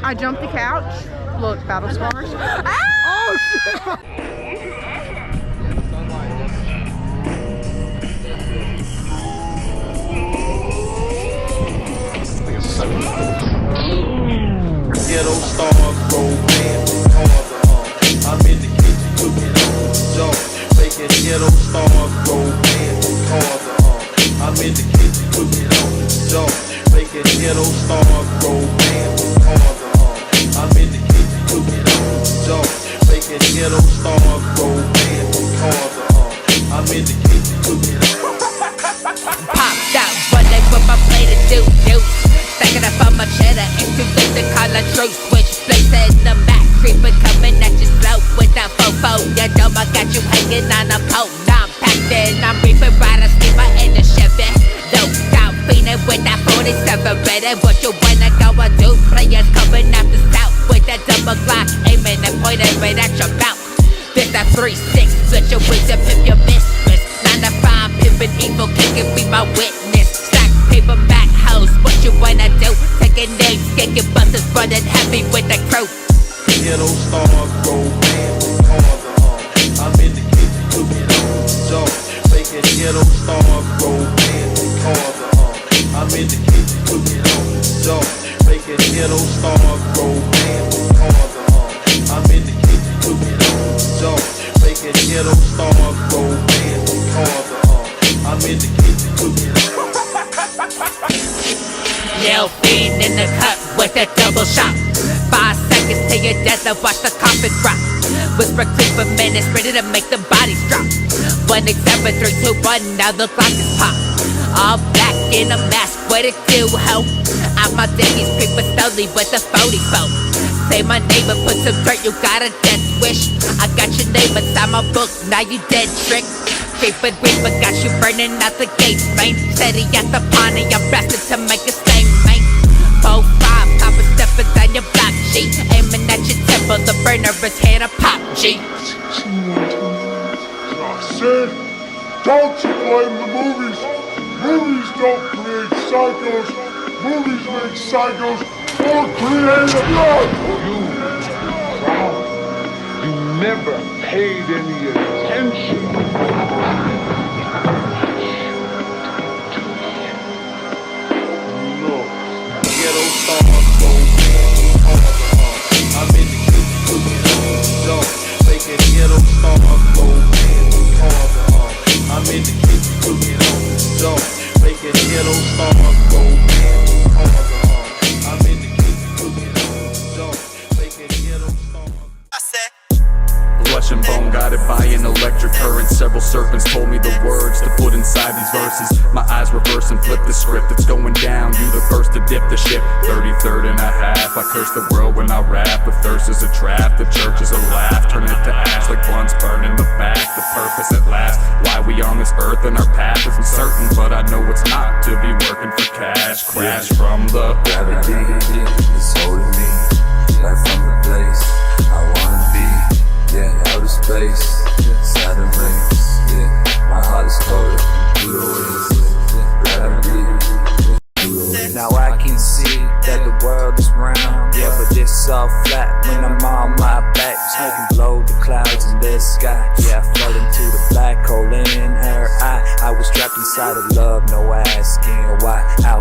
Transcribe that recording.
I jumped the couch. Look, battle scars. Ah! Oh shit! Ghetto stars, romance, cars I'm in the kitchen cooking up the jump. Making ghetto stars, romance, cars I'm in the kitchen cooking up the jump. Making ghetto stars, romance, cars I'm in the kitchen cooking up the jump. Making ghetto stars, romance, cars I'm in the kitchen cooking up. Popped out, running with my plate of doo-doo. Stacking up on my cheddar, introduce the color true. Switch places in the back, creeping coming at you slow without fofo. You know I got you hanging on a pole. Now I'm packed in, I'm reaping right a steamer in the Chevy. Low down, feeling with that 47 ready. What you wanna go and do? Players coming out the south with that double glock, aiming and pointing right at your mouth. This a 3-6, split your wings and pimp your mistress. 9 to 5, pimpin' evil, kickin' be my witness. Stack paper back hoes, what you wanna do? Taking names, kicking buses, running heavy with the crew. Ghetto stars, romance, cars I'm in the kitchen cooking up the jump. Making ghetto stars, romance, cars I'm in the kitchen cooking up the jump. Making ghetto stars, romance, cars I'm in the kitchen cooking up the jump. Making ghetto stars, romance, cars I'm in the kitchen cooking up. Yell fiend in the cut with a double shot. 5 seconds till you're dead, then watch the coffin drop. Whisper creep for minutes, ready to make the bodies drop. 1, 7, 3, 2, 1, now the clock is popped. All black in a mask, what it do, ho? Out my days, creeping slowly with the 44. Say my name and put some dirt, you got a death wish. I got your name inside my book, now you dead trick. Creeping reaper got you burning out the gates, man. Steady at the pony, I'm blasting to make a stain, man. 4-5, Papa stepping down your block, G. Aiming at your temple, the burner is here to pop, G. Sid, don't you blame the movies. Movies don't create psychos. Movies make psychos more creative. You never paid any attention. Ghetto stars, romance, cars I'm in the kitchen cooking up the jump. Making ghetto stars, romance, cars I'm in the kitchen cooking up the jump. Making ghetto stars, romance, cars I'm in the kitchen cooking up the jump. Making ghetto stars. Flesh and bone guided by an electric current. Several serpents told me the words to put inside these verses. My eyes reverse and flip the script. It's going down, you the first to dip the ship. 33rd and a half, I curse the world when I rap. The thirst is a trap, the church is a laugh. Turn it to ash like blunts burning the back. The purpose at last, why we on this earth and our path isn't certain. But I know it's not to be working for cash. Crash from the gravity is holding me back from the place I wanna be. Yeah, outer space, Saturn rings. Yeah, my heart is colder through the waves. Now I can see that the world is round. Yeah, but it's all flat when I'm on my back. Smoking blow the clouds in the sky. Yeah, I fell into the black hole in her eye. I was trapped inside of love, no asking why. How